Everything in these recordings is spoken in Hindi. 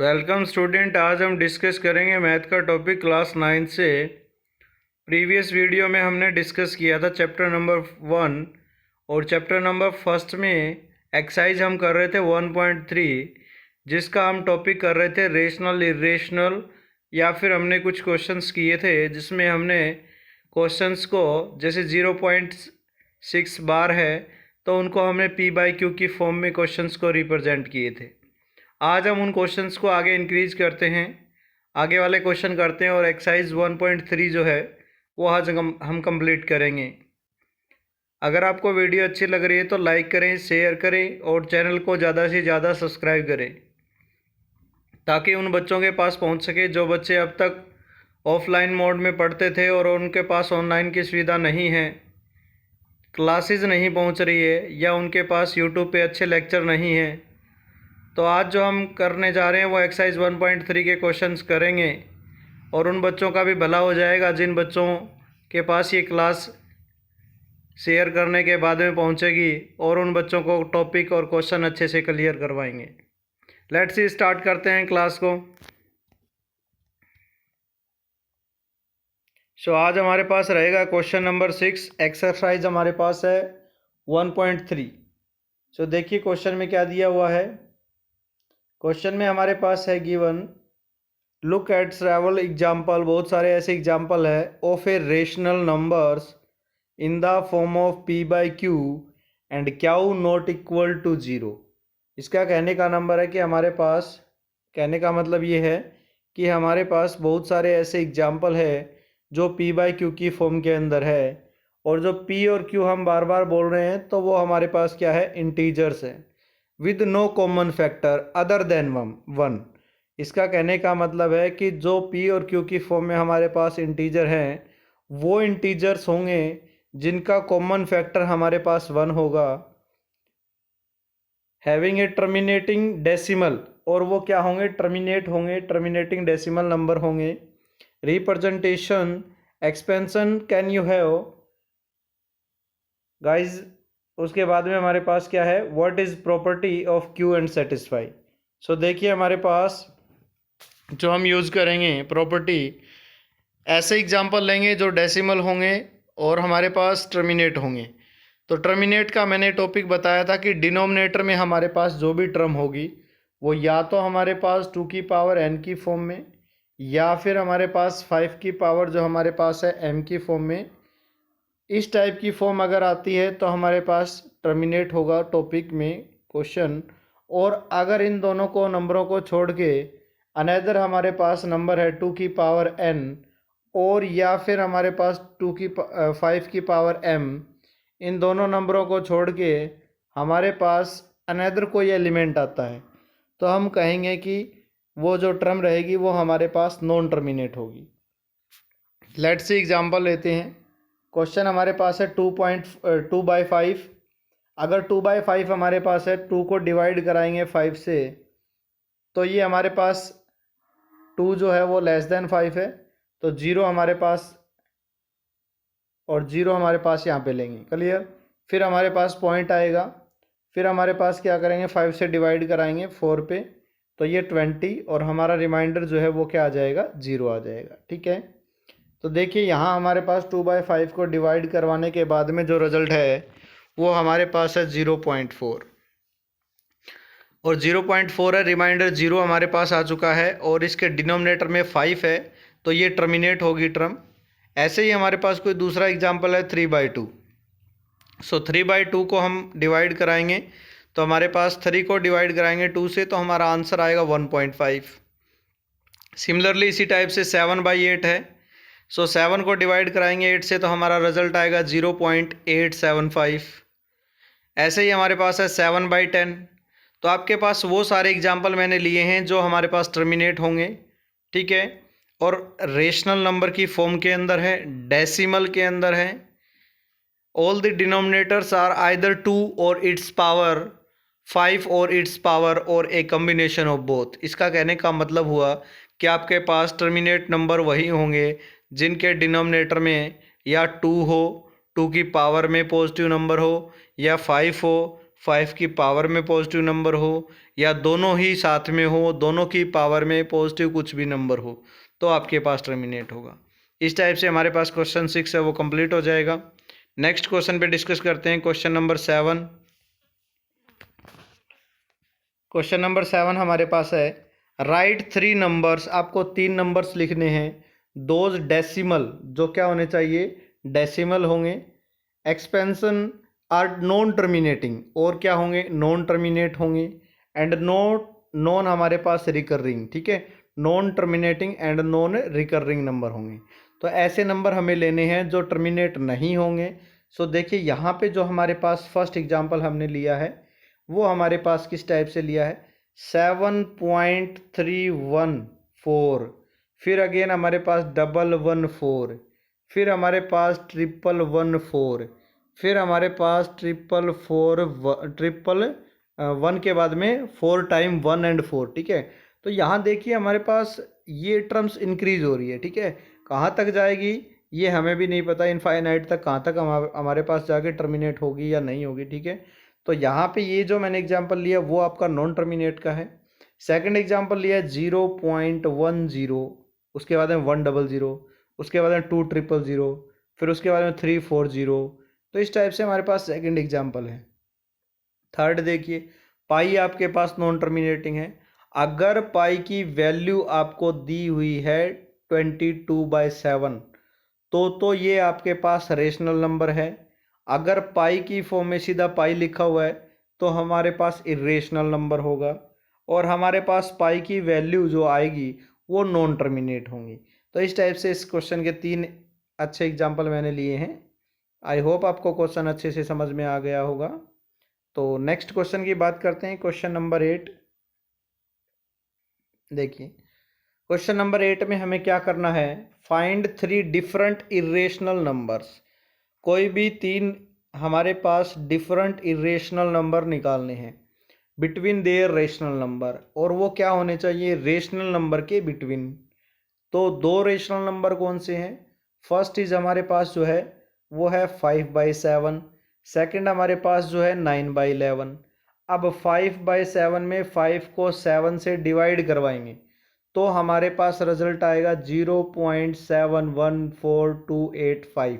Welcome student. आज हम डिस्कस करेंगे मैथ का टॉपिक क्लास 9 से। प्रीवियस वीडियो में हमने डिस्कस किया था चैप्टर नंबर 1 और चैप्टर नंबर फर्स्ट में एक्सरसाइज हम कर रहे थे 1.3, जिसका हम टॉपिक कर रहे थे रेशनल इरेशनल, या फिर हमने कुछ क्वेश्चंस किए थे जिसमें हमने क्वेश्चंस को जैसे 0.6 बार है तो उनको हमने p/q की फॉर्म में क्वेश्चंस को रिप्रेजेंट किए थे। आज हम उन क्वेश्चंस को आगे इंक्रीज करते हैं, आगे वाले क्वेश्चन करते हैं और एक्सरसाइज 1.3 जो है वो आज हम कंप्लीट करेंगे। अगर आपको वीडियो अच्छी लग रही है तो लाइक करें, शेयर करें और चैनल को ज़्यादा से ज़्यादा सब्सक्राइब करें ताकि उन बच्चों के पास पहुंच सके जो बच्चे अब तक ऑफलाइन मोड में पढ़ते थे और उनके पास ऑनलाइन की सुविधा नहीं है, क्लासेस नहीं पहुंच रही है या उनके पास यूट्यूब पे अच्छे लेक्चर नहीं हैं। तो आज जो हम करने जा रहे हैं वो एक्सरसाइज 1.3 के क्वेश्चंस करेंगे और उन बच्चों का भी भला हो जाएगा जिन बच्चों के पास ये क्लास शेयर करने के बाद में पहुंचेगी, और उन बच्चों को टॉपिक और क्वेश्चन अच्छे से क्लियर करवाएंगे। लेट्स सी स्टार्ट करते हैं क्लास को। आज हमारे पास रहेगा क्वेश्चन नंबर 6। एक्सरसाइज हमारे पास है 1.3। देखिए क्वेश्चन में क्या दिया हुआ है। क्वेश्चन में हमारे पास है given look at several example, बहुत सारे ऐसे एग्जाम्पल है of a rational numbers in the form of p/q and q not equal to 0। इसका कहने का नंबर है कि हमारे पास, कहने का मतलब ये है कि हमारे पास बहुत सारे ऐसे एग्जाम्पल है जो p/q की फॉर्म के अंदर है, और जो p और q हम बार बार बोल रहे हैं तो वो हमारे पास क्या है, इंटीजर्स है with no common factor other than 1। इसका कहने का मतलब है कि जो p और q की फॉर्म में हमारे पास इंटीजर हैं वो इंटीजर्स होंगे जिनका कॉमन फैक्टर हमारे पास 1 होगा, हैविंग ए टर्मिनेटिंग डेसिमल, और वो क्या होंगे, टर्मिनेट होंगे, टर्मिनेटिंग डेसिमल नंबर होंगे। Representation expansion can you have guys. उसके बाद में हमारे पास क्या है, what is property of Q and satisfy. देखिए हमारे पास जो हम यूज़ करेंगे प्रॉपर्टी, ऐसे एग्जांपल लेंगे जो डेसिमल होंगे और हमारे पास टर्मिनेट होंगे। तो टर्मिनेट का मैंने टॉपिक बताया था कि डिनोमिनेटर में हमारे पास जो भी टर्म होगी वो या तो हमारे पास 2 की पावर n की फॉर्म में, या फिर हमारे पास 5 की पावर जो हमारे पास है m की फॉर्म में। इस टाइप की फॉर्म अगर आती है तो हमारे पास टर्मिनेट होगा टॉपिक में क्वेश्चन। और अगर इन दोनों को नंबरों को छोड़ के अनदर हमारे पास नंबर है 2 की पावर n, और या फिर हमारे पास 5 की पावर m, इन दोनों नंबरों को छोड़ के हमारे पास अनदर कोई एलिमेंट आता है तो हम कहेंगे कि वो जो टर्म रहेगी वो हमारे पास नॉन टर्मिनेट होगी। लेट्स सी एग्जांपल लेते हैं। क्वेश्चन हमारे पास है 2/5। अगर 2/5 हमारे पास है, 2 को डिवाइड कराएंगे 5 से तो ये हमारे पास 2 जो है वो लेस देन 5 है, तो 0 हमारे पास और 0 हमारे पास यहाँ पे लेंगे, क्लियर। फिर हमारे पास पॉइंट आएगा, फिर हमारे पास क्या करेंगे, 5 से डिवाइड कराएंगे 4 पे तो ये 20, और हमारा रिमाइंडर जो है वो क्या आ जाएगा, 0 आ जाएगा, ठीक है। तो देखिए यहाँ हमारे पास 2/5 को डिवाइड करवाने के बाद में जो रिजल्ट है वो हमारे पास है 0.4, और 0.4 है, रिमाइंडर 0 हमारे पास आ चुका है, और इसके डिनोमिनेटर में 5 है तो ये टर्मिनेट होगी टर्म। ऐसे ही हमारे पास कोई दूसरा एग्जाम्पल है 3/2। 3/2 को हम डिवाइड कराएंगे तो हमारे पास 3 को डिवाइड कराएंगे 2 से तो हमारा आंसर आएगा 1.5। सिमिलरली इसी टाइप से 7/8 है, 7 को डिवाइड कराएंगे 8 से तो हमारा रिजल्ट आएगा 0.875। ऐसे ही हमारे पास है 7/10। तो आपके पास वो सारे एग्जाम्पल मैंने लिए हैं जो हमारे पास टर्मिनेट होंगे, ठीक है, और रेशनल नंबर की फॉर्म के अंदर है, डेसिमल के अंदर है। All the denominators are either 2 और इट्स पावर 5 और इट्स पावर और ए कम्बिनेशन ऑफ बोथ। इसका कहने का मतलब हुआ कि आपके पास टर्मिनेट नंबर वही होंगे जिनके डिनोमिनेटर में या 2 हो, 2 की पावर में पॉजिटिव नंबर हो, या 5 हो, 5 की पावर में पॉजिटिव नंबर हो या दोनों ही साथ में हो, दोनों की पावर में पॉजिटिव कुछ भी नंबर हो, तो आपके पास टर्मिनेट होगा। इस टाइप से हमारे पास क्वेश्चन 6 है वो कंप्लीट हो जाएगा। नेक्स्ट क्वेश्चन पे डिस्कस करते हैं, क्वेश्चन नंबर 7। क्वेश्चन नंबर 7 हमारे पास है, राइट 3 नंबर्स, आपको 3 नंबर्स लिखने हैं, दोज डेसिमल, जो क्या होने चाहिए, डेसिमल होंगे, एक्सपेंशन आर नॉन टर्मिनेटिंग, और क्या होंगे, नॉन टर्मिनेट होंगे, एंड नॉन हमारे पास रिकरिंग, ठीक है, non terminating and non recurring number होंगे। तो ऐसे नंबर हमें लेने हैं जो टर्मिनेट नहीं होंगे। सो देखिए यहाँ पे जो हमारे पास फर्स्ट एग्जांपल हमने लिया है वो हमारे पास किस टाइप से लिया है, 7.314, फिर अगेन हमारे पास 114, फिर हमारे पास 1114, फिर हमारे पास 444 के बाद में 4 टाइम 1 एंड 4, ठीक है। तो यहाँ देखिए हमारे पास ये टर्म्स इंक्रीज हो रही है, ठीक है, कहाँ तक जाएगी ये हमें भी नहीं पता, इनफाइनाइट तक कहाँ तक हमारे पास जाके टर्मिनेट होगी या नहीं होगी, ठीक है। तो यहाँ पे ये जो मैंने एग्जांपल लिया वो आपका नॉन टर्मिनेट का है। सेकंड एग्जांपल लिया है 0.10, उसके बाद में 100, उसके बाद में 200, फिर उसके बाद में 340। तो इस टाइप से हमारे पास सेकंड एग्जांपल है। थर्ड देखिए, पाई आपके पास नॉन टर्मिनेटिंग है। अगर पाई की वैल्यू आपको दी हुई है 22/7 तो ये आपके पास रेशनल नंबर है। अगर पाई की फॉर्म में सीधा पाई लिखा हुआ है तो हमारे पास इरेशनल नंबर होगा, और हमारे पास पाई की वैल्यू जो आएगी वो नॉन टर्मिनेट होंगी। तो इस टाइप से इस क्वेश्चन के 3 अच्छे एग्जाम्पल मैंने लिए हैं। आई होप आपको क्वेश्चन अच्छे से समझ में आ गया होगा। तो नेक्स्ट क्वेश्चन की बात करते हैं, क्वेश्चन नंबर 8। देखिए क्वेश्चन नंबर 8 में हमें क्या करना है, फाइंड 3 डिफरेंट इरेशनल नंबर्स। कोई भी 3 हमारे पास डिफरेंट इरेशनल नंबर निकालने हैं बिटवीन देयर रेशनल नंबर, और वो क्या होने चाहिए, रेशनल नंबर के बिटवीन। तो 2 रेशनल नंबर कौन से हैं, फर्स्ट इज हमारे पास जो है वो है 5/7, सेकंड हमारे पास जो है 9/11। अब 5/7 में 5 को 7 से डिवाइड करवाएंगे तो हमारे पास रिजल्ट आएगा 0.714285।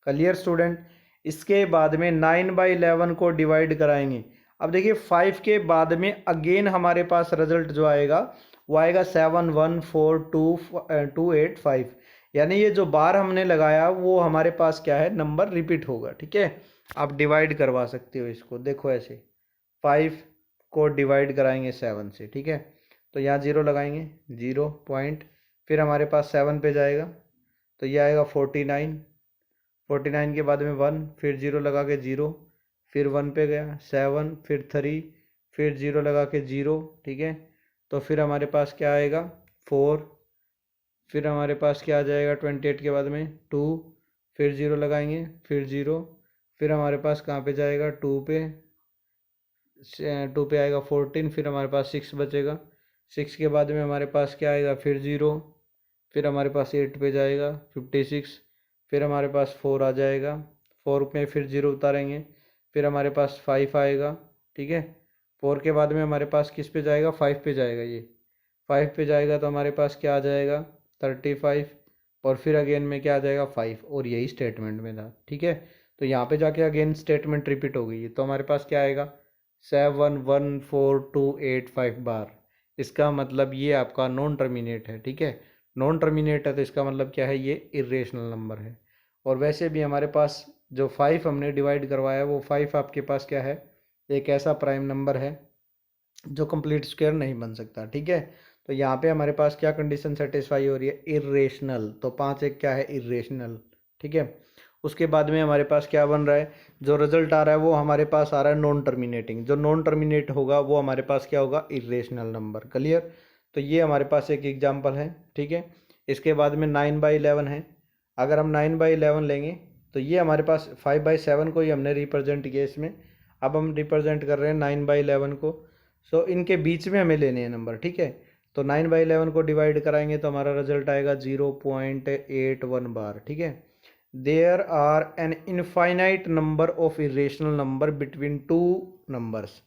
Clear student. इसके बाद में 9/11 को डिवाइड कराएंगे। अब देखिए 5 के बाद में अगेन हमारे पास रिजल्ट जो आएगा वो आएगा 7142285, यानी ये जो बार हमने लगाया वो हमारे पास क्या है, नंबर रिपीट होगा, ठीक है। आप डिवाइड करवा सकते हो इसको, देखो ऐसे 5 को डिवाइड कराएंगे 7 से, ठीक है। तो यहाँ 0 लगाएंगे, 0 पॉइंट, फिर हमारे पास 7 पे जाएगा तो ये आएगा 49, 49 के बाद में 1, फिर 0 लगा के 0, फिर 1 पे गया 7, फिर 3, फिर 0 लगा के 0, ठीक है। तो फिर हमारे पास क्या आएगा 4, फिर हमारे पास क्या आ जाएगा 28 के बाद में 2, फिर 0 लगाएंगे, फिर 0, फिर हमारे पास कहाँ पे जाएगा 2 पे, 2 पे आएगा 14, फिर हमारे पास 6 बचेगा, 6 के बाद में हमारे पास क्या आएगा फिर 0, फिर हमारे पास 8 पे जाएगा 56, फिर हमारे पास 4 आ जाएगा, 4 में फिर 0 उतारेंगे, फिर हमारे पास 5 आएगा, ठीक है। 4 के बाद में हमारे पास किस पे जाएगा, 5 पे जाएगा, ये 5 पे जाएगा तो हमारे पास क्या आ जाएगा 35, और फिर अगेन में क्या आ जाएगा 5, और यही स्टेटमेंट में था, ठीक है। तो यहाँ पे जाके अगेन स्टेटमेंट रिपीट हो गई है, तो हमारे पास क्या आएगा 7142285 बार। इसका मतलब ये आपका नॉन टर्मिनेट है, ठीक है। नॉन टर्मिनेट है तो इसका मतलब क्या है, ये इरेशनल नंबर है। और वैसे भी हमारे पास जो 5 हमने डिवाइड करवाया वो 5 आपके पास क्या है, एक ऐसा प्राइम नंबर है जो कंप्लीट स्क्वायर नहीं बन सकता, ठीक है। तो यहाँ पे हमारे पास क्या कंडीशन सेटिस्फाई हो रही है, इरेशनल। तो 5 एक क्या है, इरेशनल, ठीक है। उसके बाद में हमारे पास क्या बन रहा है, जो रिजल्ट आ रहा है वो हमारे पास आ रहा है नॉन टर्मिनेटिंग। जो नॉन टर्मिनेट होगा वो हमारे पास क्या होगा, इरेशनल नंबर। क्लियर। तो ये हमारे पास एक एग्जाम्पल है, ठीक है। इसके बाद में 9/11 है। अगर हम 9/11 लेंगे तो ये हमारे पास 5/7 को ही हमने रिप्रेजेंट किया इसमें, अब हम रिप्रेजेंट कर रहे हैं 9/11 को। सो इनके बीच में हमें लेने हैं नंबर, ठीक है। तो 9/11 को डिवाइड कराएंगे तो हमारा रिजल्ट आएगा 0.81 बार, ठीक है। There are an infinite number of irrational number between 2 numbers.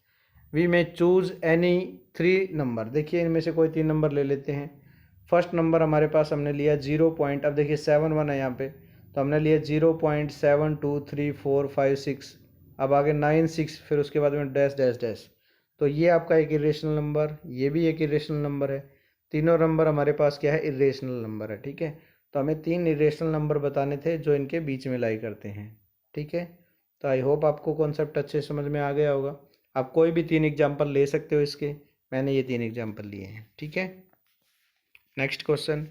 We में चूज़ एनी 3 नंबर। देखिए इनमें से कोई 3 नंबर ले लेते हैं। फर्स्ट नंबर हमारे पास हमने लिया 0 पॉइंट, अब देखिए 7 1 है यहाँ पे, तो हमने लिया 0.723456। अब आगे 9 6, फिर उसके बाद में डैश डैश डैश। तो ये आपका एक इरेशनल नंबर, ये भी एक इरेशनल नंबर है। तीनों नंबर हमारे पास क्या है, इरेशनल नंबर है। ठीक है, तो हमें 3 इरेशनल नंबर बताने थे जो इनके बीच में लाई करते हैं। ठीक है, तो आई होप आपको कॉन्सेप्ट अच्छे समझ में आ गया होगा। आप कोई भी 3 एग्जाम्पल ले सकते हो इसके, मैंने ये 3 एग्जाम्पल लिए हैं। ठीक है, नेक्स्ट क्वेश्चन,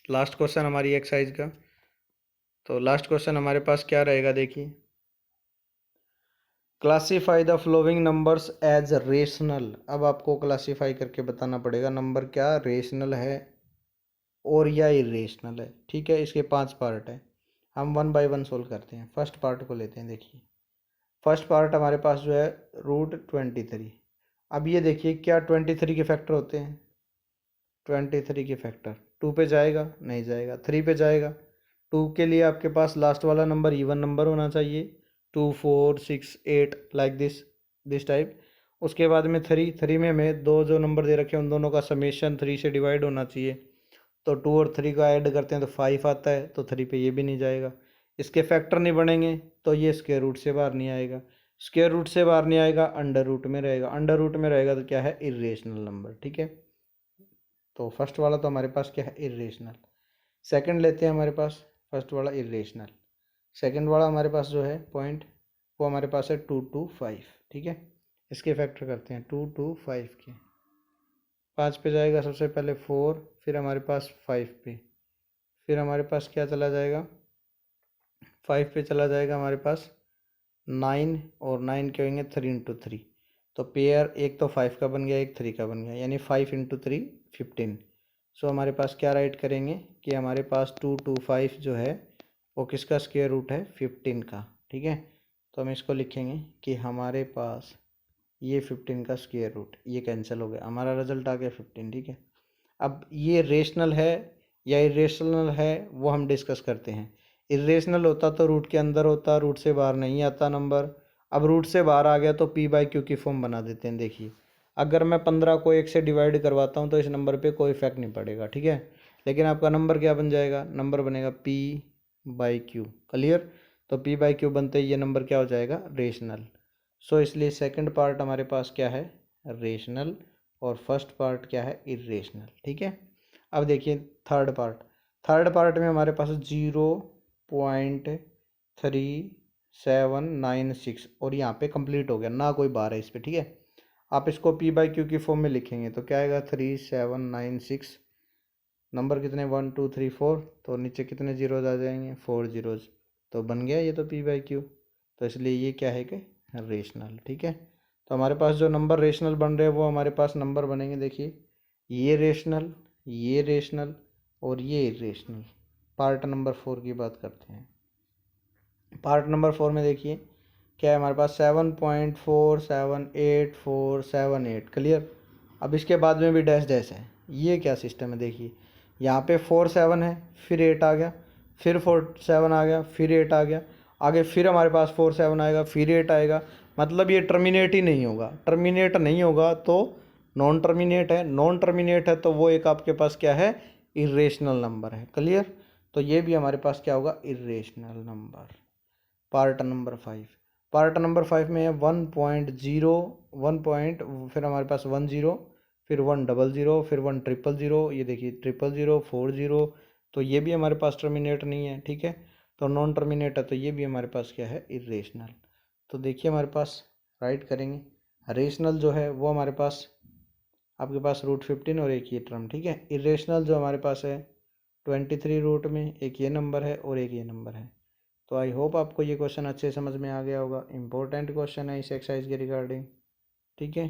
लास्ट क्वेश्चन हमारी एक्सरसाइज का। तो लास्ट क्वेश्चन हमारे पास क्या रहेगा, देखिए, classify the following numbers as rational. अब आपको क्लासीफाई करके बताना पड़ेगा नंबर क्या रेशनल है और या इरेशनल है। ठीक है, इसके 5 पार्ट हैं, हम 1 बाय 1 सोल्व करते हैं। फर्स्ट पार्ट को लेते हैं। देखिए फर्स्ट पार्ट हमारे पास जो है √23। अब ये देखिए क्या 23 के फैक्टर होते हैं, 23 के फैक्टर 2 पे जाएगा, नहीं जाएगा, 3 पे जाएगा। 2 के लिए आपके पास लास्ट वाला नंबर इवन नंबर होना चाहिए, 2 4 6 8 लाइक दिस टाइप। उसके बाद में 3 में हमें दो जो नंबर दे रखे हैं उन दोनों का समेशन 3 से डिवाइड होना चाहिए। तो 2 और 3 का ऐड करते हैं तो 5 आता है, तो 3 पे ये भी नहीं जाएगा। इसके फैक्टर नहीं बनेंगे तो ये स्क्वायर रूट से बाहर नहीं आएगा। स्क्वायर रूट से बाहर नहीं आएगा, अंडर रूट में रहेगा। अंडर रूट में रहेगा तो क्या है, इरेशनल नंबर। ठीक है, तो फर्स्ट वाला तो हमारे पास क्या है, इरेशनल। सेकंड लेते हैं हमारे पास, फर्स्ट वाला इरेशनल। सेकंड वाला हमारे पास जो है पॉइंट, वो हमारे पास है 2 2 5। ठीक है, इसके फैक्टर करते हैं 2 2 5 के। 5 पे जाएगा सबसे पहले 4, फिर हमारे पास 5 पे, फिर हमारे पास क्या चला जाएगा, 5 पे चला जाएगा हमारे पास 9, और 9 के होंगे 3 इंटू 3। तो पेयर एक तो 5 का बन गया, एक 3 का बन गया, यानी 5 इंटू 3 15। सो हमारे पास क्या राइट करेंगे कि हमारे पास 2 2 5 जो है वो किसका स्क्वायर रूट है, 15 का। ठीक है, तो हम इसको लिखेंगे कि हमारे पास ये 15 का स्क्वायर रूट, ये कैंसिल हो गया, हमारा रिजल्ट आ गया 15। ठीक है, अब ये रेशनल है या इरेशनल है वो हम डिस्कस करते हैं। इरेशनल होता तो रूट के अंदर होता, रूट से बाहर नहीं आता नंबर। अब रूट से बाहर आ गया तो p/q की फॉर्म बना देते हैं। देखिए अगर मैं 15 को 1 से डिवाइड करवाता हूँ तो इस नंबर पे कोई इफेक्ट नहीं पड़ेगा। ठीक है, लेकिन आपका नंबर क्या बन जाएगा, नंबर बनेगा p/q। क्लियर, तो p/q बनते ही ये नंबर क्या हो जाएगा, रेशनल। सो इसलिए सेकंड पार्ट हमारे पास क्या है, रेशनल, और फर्स्ट पार्ट क्या है, इरेशनल। ठीक है, अब देखिए थर्ड पार्ट। थर्ड पार्ट में हमारे पास 0.3796 और यहाँ पे कंप्लीट हो गया ना, कोई बार है इस पे। ठीक है, आप इसको p/q की फॉर्म में लिखेंगे तो क्या आएगा, 3796। नंबर कितने 1 2 3 4, तो नीचे कितने जीरोज आ जाएंगे, 4 जीरोज, तो बन गया ये तो p/q। तो इसलिए ये क्या है कि रेशनल। ठीक है, तो हमारे पास जो नंबर रेशनल बन रहे हैं वो हमारे पास नंबर बनेंगे, देखिए ये रेशनल, ये रेशनल और ये इरेशनल। पार्ट नंबर 4 की बात करते हैं। पार्ट नंबर 4 में देखिए क्या है हमारे पास, 7.478478। क्लियर, अब इसके बाद में भी डैश डैश है, ये क्या सिस्टम है, देखिए यहाँ पे 4 7 है, फिर 8 आ गया, फिर 4 7 आ गया, फिर 8 आ गया, आगे फिर हमारे पास 4 7 आएगा, फिर 8 आएगा। मतलब ये टर्मिनेट ही नहीं होगा। टर्मिनेट नहीं होगा तो नॉन टर्मिनेट है, नॉन टर्मिनेट है तो वो एक आपके पास क्या है, इरेशनल नंबर है। क्लियर, तो ये भी हमारे पास क्या होगा, irrational number. Part number 5, part number 5 में है 1.0 1 पॉइंट, फिर हमारे पास 10, फिर 100, फिर 100, ये देखिए 000 40। तो ये भी हमारे पास टर्मिनेट नहीं है। ठीक है, तो नॉन टर्मिनेट है तो ये भी हमारे पास क्या है, इरेशनल। तो देखिए हमारे पास राइट करेंगे, रेशनल जो है वो हमारे पास आपके पास √15 और एक ये टर्म। ठीक है, इरेशनल जो हमारे पास है 23 रूट में, एक ये नंबर है और एक ये नंबर है। तो आई होप आपको ये क्वेश्चन अच्छे समझ में आ गया होगा। इम्पोर्टेंट क्वेश्चन है इस एक्सरसाइज के रिगार्डिंग। ठीक है,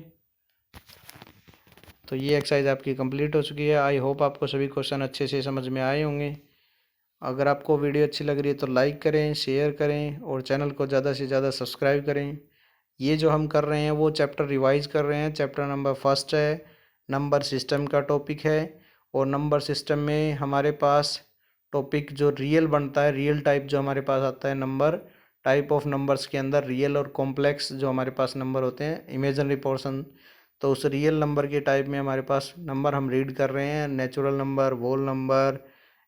तो ये एक्सरसाइज आपकी कंप्लीट हो चुकी है। आई होप आपको सभी क्वेश्चन अच्छे से समझ में आए होंगे। अगर आपको वीडियो अच्छी लग रही है तो लाइक करें, शेयर करें और चैनल को ज़्यादा से ज़्यादा सब्सक्राइब करें। ये जो हम कर रहे हैं वो चैप्टर रिवाइज कर रहे हैं। चैप्टर नंबर 1 है, नंबर सिस्टम का टॉपिक है, और नंबर सिस्टम में हमारे पास टॉपिक जो रियल बनता है, रियल टाइप जो हमारे पास आता है नंबर टाइप ऑफ नंबर्स के अंदर रियल और कॉम्प्लेक्स जो हमारे पास नंबर होते हैं, इमेजिनरी पोर्शन, तो उस रियल नंबर के टाइप में हमारे पास नंबर हम रीड कर रहे हैं, नेचुरल नंबर, होल नंबर,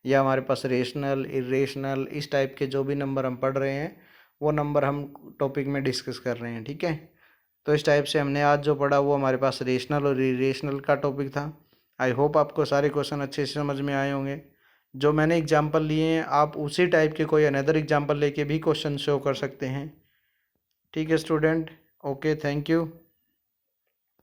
या हमारे पास रेशनल, इरेशनल, इस टाइप के जो भी नंबर हम पढ़ रहे हैं वो नंबर हम टॉपिक में डिस्कस कर रहे हैं, ठीक है। तो इस टाइप से हमने आज जो पढ़ा वो हमारे पास रेशनल और इरेशनल का टॉपिक था। आई होप आपको सारे क्वेश्चन अच्छे से समझ में आए होंगे। जो मैंने एग्जाम्पल लिए हैं आप उसी टाइप के कोई अनदर एग्जाम्पल लेके भी क्वेश्चन शो कर सकते हैं, ठीक है स्टूडेंट। Okay, thank you.